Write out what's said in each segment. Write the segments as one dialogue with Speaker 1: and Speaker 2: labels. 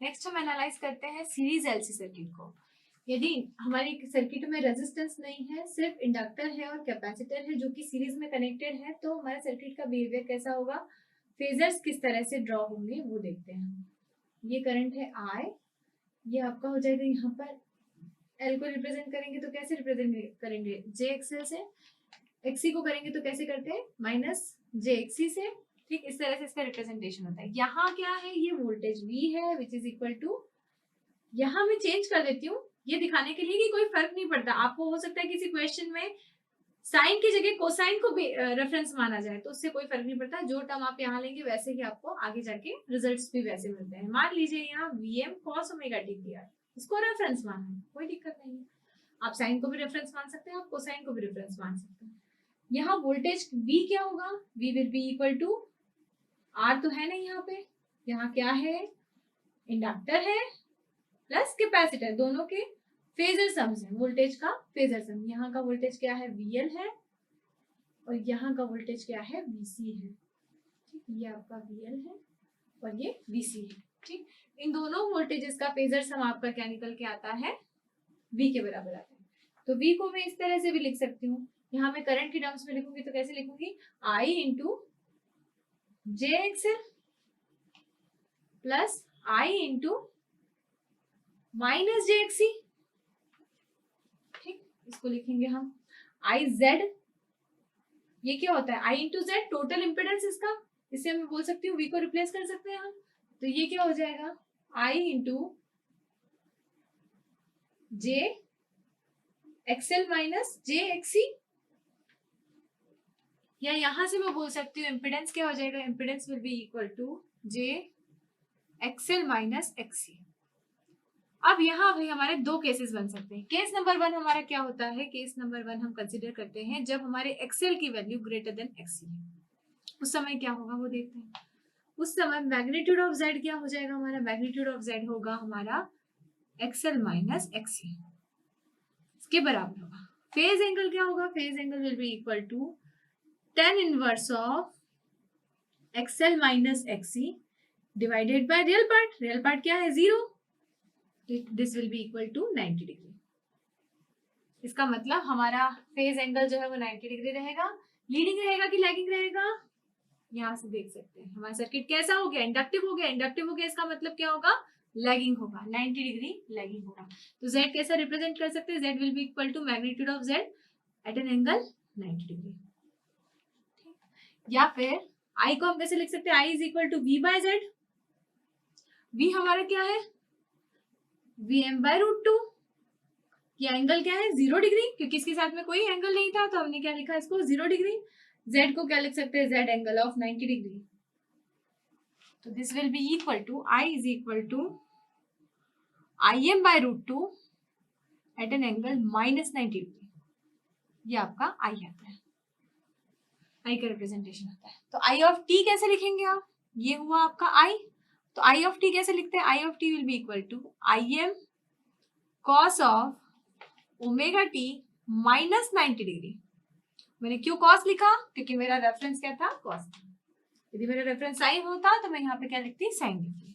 Speaker 1: Next हम analyse करते हैं सीरीज एलसी सर्किट को। यदि हमारी सर्किट में रेजिस्टेंस नहीं है, सिर्फ इंडक्टर है और कैपेसिटर है जो कि सीरीज में कनेक्टेड है, तो हमारे सर्किट का बिहेवियर कैसा होगा, फेजर्स किस तरह से ड्रॉ होंगे वो देखते हैं। ये करंट है I, ये आपका हो जाएगा, यहाँ पर L को रिप्रेजेंट करेंगे तो कैसे रिप्रेजेंट करेंगे, जे एक्सएल से, एक्सी को करेंगे तो कैसे करते हैं, माइनस जे एक्सी से। ठीक, इस तरह से इसका रिप्रेजेंटेशन होता है। यहाँ क्या है, ये वोल्टेज V है विच इज इक्वल टू, यहाँ मैं चेंज कर देती हूँ ये दिखाने के लिए कि कोई फर्क नहीं पड़ता। आपको हो सकता है किसी क्वेश्चन में साइन की जगह कोसाइन को रेफरेंस माना जाए, तो उससे कोई फर्क नहीं पड़ता। जो टर्म आप यहाँ लेंगे वैसे ही आपको आगे जाके रिजल्ट्स भी वैसे मिलते हैं। मान लीजिए यहाँ Vm cos ओमेगा t दिया है, इसको रेफरेंस माना है, कोई दिक्कत नहीं है। आप साइन को भी रेफरेंस मान सकते हैं, आप कोसाइन को भी रेफरेंस मान सकते हैं। यहाँ वोल्टेज V क्या होगा, V will be equal to, R तो है नहीं यहाँ पे, यहाँ क्या है, इंडक्टर है प्लस कैपेसिटर, दोनों के फेजर सम्स है, वोल्टेज का फेजर सम। यहाँ का वोल्टेज क्या है, VL है, और यहाँ का वोल्टेज क्या है, VC है। ठीक, ये आपका VL है और ये VC है। ठीक, इन दोनों वोल्टेजेस का फेजर सम आपका क्या निकल के आता है, V के बराबर आता है। तो V को मैं इस तरह से भी लिख सकती हूँ। यहाँ मैं करंट की टर्म्स में लिखूंगी तो कैसे लिखूंगी, I into J XL plus I into minus J XC. ठीक, इसको लिखेंगे हम I Z, ये क्या होता है, I into Z, total impedance इसका, इससे मैं बोल सकती हूँ V को रिप्लेस कर सकते हैं हम, तो ये क्या हो जाएगा, I into J XL minus J XC. या यहां से मैं बोल सकती हूँ इम्पिडेंस क्या हो जाएगा, impedance will be equal to J XL minus XC. अब यहाँ भाई हमारे दो केसेस बन सकते हैं। केस नंबर 1 हमारा क्या होता है, केस नंबर 1 हम कंसीडर करते हैं जब हमारे एक्सएल की वैल्यू ग्रेटर देन एक्सी है। उस समय क्या होगा वो देखते हैं। उस समय मैग्नीट्यूड ऑफ जेड क्या हो जाएगा, हमारा मैग्नीट्यूड ऑफ जेड होगा हमारा एक्सएल माइनस एक्सी, इसके बराबर होगा। फेज एंगल क्या होगा, phase angle will be equal to tan inverse of XL minus XC divided by real part. Real part क्या है, 0, this will be equal to 90 degree. इसका मतलब हमारा फेज एंगल जो है वो 90 डिग्री रहेगा। लीडिंग रहेगा कि लैगिंग रहेगा, यहाँ से देख सकते हैं हमारा सर्किट कैसा हो गया, इंडक्टिव हो गया। इंडक्टिव हो गया इसका मतलब क्या होगा, लैगिंग होगा, 90 डिग्री लैगिंग होगा। तो Z कैसा रिप्रेजेंट कर सकते हैं, Z will be equal to magnitude of Z at an angle 90 degree. या फिर I को हम कैसे लिख सकते हैं, I is equal to V by Z। V हमारा क्या है, Vm बाय रूट 2। ये एंगल क्या है, 0 डिग्री, क्योंकि इसके साथ में कोई एंगल नहीं था तो हमने क्या लिखा इसको, 0 डिग्री। Z को क्या लिख सकते हैं, Z एंगल ऑफ 90 डिग्री। तो this will be equal to I is equal to Im by root 2 at an angle minus 90 degree. ये आपका I आता है, I का रिप्रेजेंटेशन होता है। तो I ऑफ t कैसे लिखेंगे आप, ये हुआ आपका I। तो I ऑफ t कैसे लिखते हैं, I of t will be equal to Im cos of omega t minus 90 degree. मैंने क्यों cos लिखा, क्योंकि मेरा रेफरेंस क्या था, cos। यदि मेरा रेफरेंस साइन होता तो मैं यहाँ पे क्या लिखती, साइन लिखती।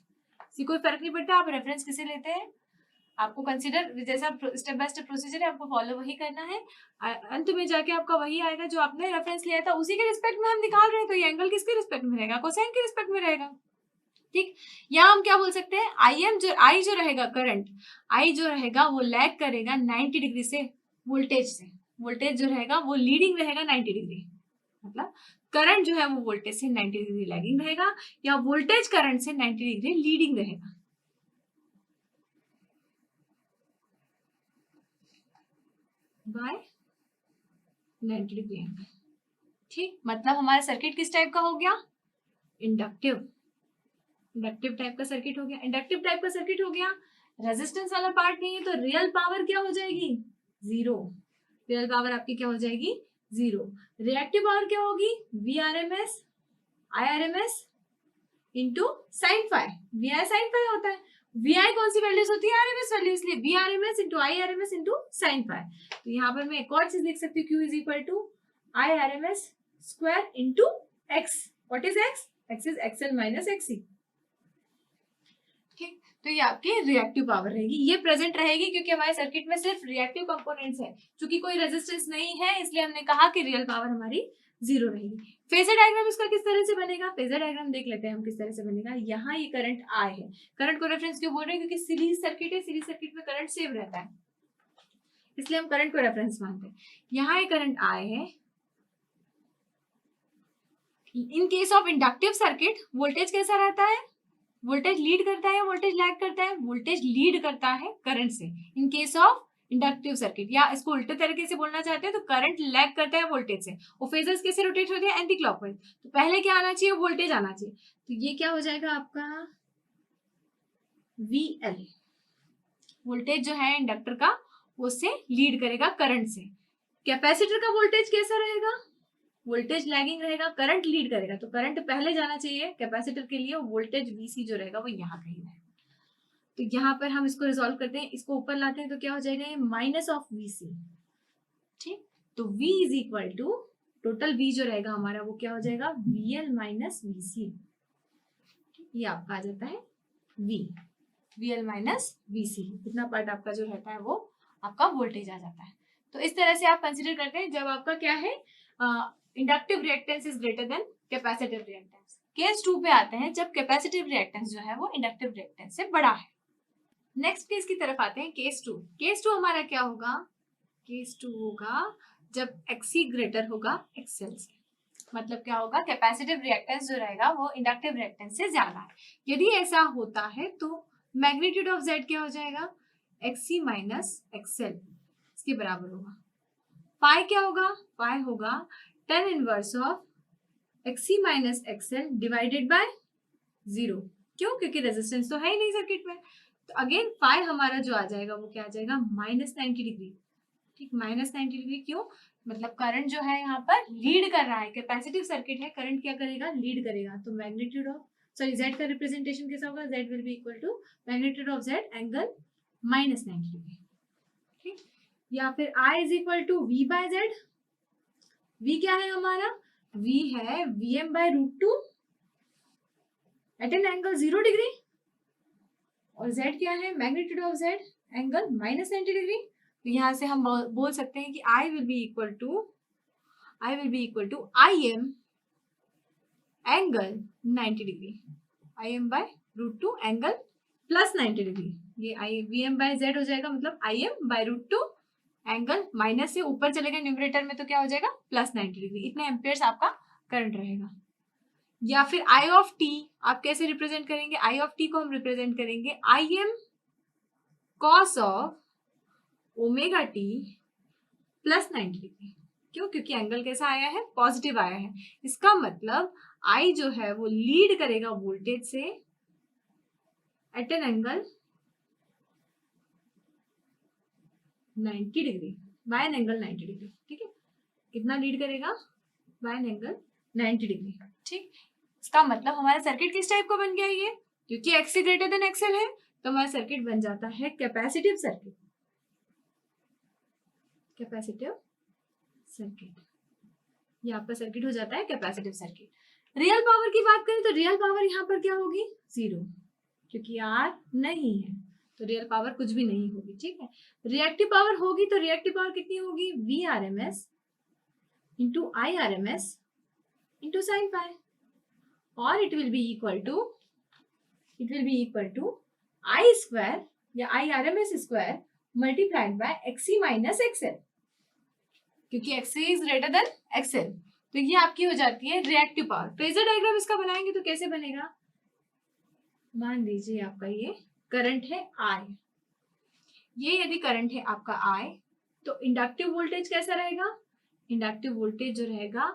Speaker 1: इसी कोई फर्क नहीं पड़ता आप रेफरेंस किसे लेते हैं, आपको कंसीडर जैसा स्टेप बाय स्टेप प्रोसीजर है आपको फॉलो वही करना है। अंत में जाके आपका वही आएगा जो आपने रेफरेंस लिया था, उसी के रिस्पेक्ट में हम निकाल रहे हैं। तो ये एंगल किसके रिस्पेक्ट में रहेगा, कोसाइन के रिस्पेक्ट में रहेगा। ठीक, यहाँ हम क्या बोल सकते हैं, I जो रहेगा करंट, I जो रहेगा वो लैग करेगा 90 डिग्री से वोल्टेज से। वोल्टेज जो रहेगा वो लीडिंग रहेगा 90 डिग्री, मतलब करंट जो है वो वोल्टेज से 90 डिग्री लैगिंग रहेगा, या वोल्टेज करंट से 90 डिग्री लीडिंग रहेगा। By 90 degree angle. ठीक, मतलब हमारा सर्किट किस टाइप का हो गया, इंडक्टिव टाइप का सर्किट हो गया। इंडक्टिव टाइप का सर्किट हो गया, रेजिस्टेंस वाला पार्ट नहीं है, तो रियल पावर क्या हो जाएगी, 0। रियल पावर आपकी क्या हो जाएगी, 0। रिएक्टिव पावर क्या होगी, VRMS IRMS into sine phi. VI sine phi होता है, VI कौन सी वैल्यूज होती है, RMS वैल्यू, इसलिए VRMS into IRMS into sine phi. तो यहाँ पर मैं एक और चीज लिख सकती हूँ, Q is equal to IRMS square into X। What is X? X is XL minus XC। ठीक, तो ये आपकी रिएक्टिव पावर रहेगी, ये प्रेजेंट रहेगी क्योंकि हमारे सर्किट में सिर्फ रिएक्टिव कंपोनेंट्स है। चूंकि कोई रेजिस्टेंस नहीं है इसलिए हमने कहा कि रियल पावर हमारी 0 रहेगी। फेजर डायग्राम इसका किस तरह से बनेगा, फेजर डायग्राम देख लेते हैं हम किस तरह से बनेगा। यहाँ ये करंट आई है, करंट को रेफरेंस क्यों बोल रहे हैं, क्योंकि सीरीज सर्किट है, सीरीज सर्किट में करंट सेव रहता है इसलिए हम करंट को रेफरेंस मानते हैं। यहाँ ये करंट आई है। In case of inductive circuit voltage कैसा रहता है, वोल्टेज लीड करता है, वोल्टेज लैग करता है, वोल्टेज लीड करता है करंट से in case of inductive circuit, या इसको उल्टे तरीके से बोलना चाहते हैं तो करंट लैग करता है वोल्टेज से। और फेजर्स कैसे रोटेट होते हैं, एंटी क्लॉकवाइज। तो पहले क्या आना चाहिए, वोल्टेज आना चाहिए। तो ये क्या हो जाएगा आपका VL, वोल्टेज जो है इंडक्टर का उससे लीड करेगा करंट से। कैपेसिटर का वोल्टेज कैसा रहेगा, वोल्टेज लैगिंग रहेगा, करंट लीड करेगा, तो करंट पहले जाना चाहिए कैपेसिटर के लिए, वोल्टेज VC जो रहेगा वो यहाँ कहीं रहेगा। तो यहाँ पर हम इसको रिजॉल्व करते हैं, इसको ऊपर लाते हैं तो क्या हो जाएगा, ये माइनस ऑफ VC, ठीक। तो V is equal to total V जो रहेगा हमारा वो क्या हो जाएगा, VL माइनस VC, ये आपका आ जाता है VL माइनस VC। इतना पार्ट आपका जो रहता है वो आपका वोल्टेज आ जाता है। तो इस तरह से आप कंसिडर करते हैं जब आपका क्या है, inductive reactance is greater then capacitive reactance. Case 2 पे आते हैं जब कैपेसिटिव रिएक्टेंस जो है वो इंडक्टिव रिएक्टेंस से बड़ा है। नेक्स्ट केस की तरफ आते हैं, केस 2। केस 2 हमारा क्या होगा, केस 2 होगा जब XC ग्रेटर होगा XL से। मतलब क्या होगा, कैपेसिटिव रिएक्टेंस जो रहेगा वो इंडक्टिव रिएक्टेंस से ज्यादा है। यदि ऐसा होता है तो मैग्नीट्यूड ऑफ Z क्या हो जाएगा, XC माइनस XL, इसके बराबर होगा। पाई क्या होगा, पाई होगा tan inverse of XC minus XL divided by 0। क्यों, क्योंकि रेजिस्टेंस तो है ही नहीं सर्किट में। तो अगेन पाई हमारा जो आ जाएगा वो क्या आ जाएगा, -90 डिग्री, ठीक, -90 डिग्री। क्यों, मतलब करंट जो है यहाँ पर लीड कर रहा है, कैपेसिटिव सर्किट है, करंट क्या करेगा, लीड करेगा। तो मैग्नीट्यूड ऑफ Z का रिप्रेजेंटेशन कैसा होगा, Z will be equal to magnitude of Z angle -90 degree, ठीक। या फिर I is equal to V by Z। V क्या है हमारा, V है Vm by √2 at an angle 0 degree, और Z क्या है, magnitude of Z angle -90 degree. तो यहाँ से हम बोल सकते हैं कि I will be equal to Im angle 90 degree, Im by √2 angle +90 degree. ये Vm बाय Z हो जाएगा, मतलब Im बाय √2 एंगल माइनस से ऊपर चलेगा न्यूमरेटर में तो क्या हो जाएगा, +90 डिग्री। इतने एम्पियर्स आपका करंट रहेगा। या फिर I ऑफ t आप कैसे रिप्रेजेंट करेंगे, I ऑफ t को हम रिप्रेजेंट करेंगे Im cos of omega t +90 degree. क्यों, क्योंकि एंगल कैसा आया है, पॉजिटिव आया है। इसका मतलब I जो है वो लीड करेगा वोल्टेज से at an angle 90 degree, by an angle 90 degree, ठीक है। कितना लीड करेगा, बाय एन एंगल 90 डिग्री, ठीक। इसका मतलब हमारा सर्किट किस टाइप का बन गया ये, क्योंकि XC ग्रेटर देन XL है तो हमारा सर्किट बन जाता है कैपेसिटिव सर्किट, कैपेसिटिव सर्किट। ये आपका सर्किट हो जाता है कैपेसिटिव सर्किट। रियल पावर की बात करें तो रियल पावर यहाँ पर क्या होगी, 0, क्योंकि R नहीं है तो रियल पावर कुछ भी नहीं होगी, ठीक है। रिएक्टिव पावर होगी तो रिएक्टिव पावर कितनी होगी, VRMS into IRMS into sine pi, और it will be equal to I square या IRMS square multiplied by XC minus XL, क्योंकि XC is greater than XL। तो ये आपकी हो जाती है रिएक्टिव पावर। फेजर डायग्राम इसका बनाएंगे तो कैसे बनेगा, मान लीजिए आपका ये करंट है I, ये यदि करंट है आपका I तो इंडक्टिव वोल्टेज कैसा रहेगा, इंडक्टिव वोल्टेज जो रहेगा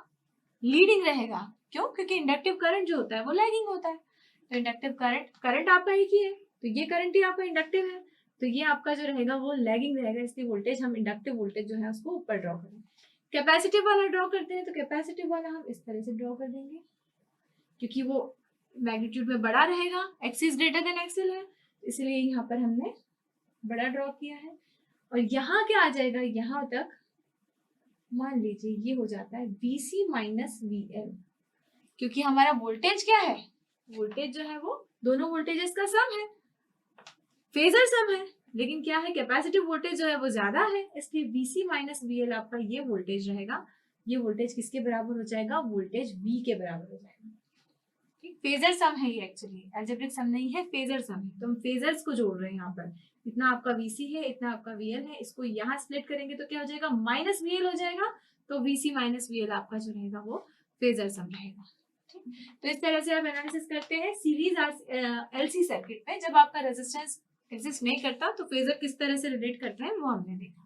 Speaker 1: लीडिंग रहेगा। क्यों, क्योंकि इंडक्टिव करंट जो होता है वो लैगिंग होता है। तो इंडक्टिव करंट आपका एक ही है तो ये करंट ही आपका इंडक्टिव है, तो ये आपका जो रहेगा वो लैगिंग रहेगा, इसलिए वोल्टेज हम इंडक्टिव वोल्टेज जो है उसको ऊपर ड्रॉ करेंगे। कैपेसिटिव वाला ड्रॉ करते हैं तो कैपेसिटिव वाला हम इस तरह से ड्रॉ कर देंगे, क्योंकि वो मैग्नीट्यूड में बड़ा रहेगा, XC is greater than XL है, इसलिए यहाँ पर हमने बड़ा ड्रॉ किया है। और यहाँ क्या आ जाएगा, यहाँ तक मान लीजिए ये हो जाता है VC माइनस VL, क्योंकि हमारा वोल्टेज क्या है, वोल्टेज जो है वो दोनों वोल्टेजेस का सम है। फेजर सम है, लेकिन क्या है, कैपेसिटिव वोल्टेज जो है वो ज्यादा है, इसलिए VC माइनस VL आपका ये वोल्टेज रहेगा, ये वोल्टेज किसके बराबर हो जाएगा, वोल्टेज V के बराबर हो जाएगा। ठीक, फेजर सम है ये, एक्चुअली अलजेब्रिक सम नहीं है, फेजर सम है। तो हम फेजर्स को जोड़ रहे हैं यहाँ पर, इतना आपका VC है, इतना आपका VL है, इसको यहाँ स्प्लिट करेंगे तो क्या हो जाएगा, माइनस VL हो जाएगा। तो VC माइनस VL आपका जो रहेगा वो फेजर सम रहेगा। तो इस तरह से आप एनालिसिस करते हैं सीरीज LC सर्किट में। जब आपका रेजिस्टेंस एग्जिस्ट नहीं करता तो फेजर किस तरह से रिलेट करते हैं वो हमने देखा।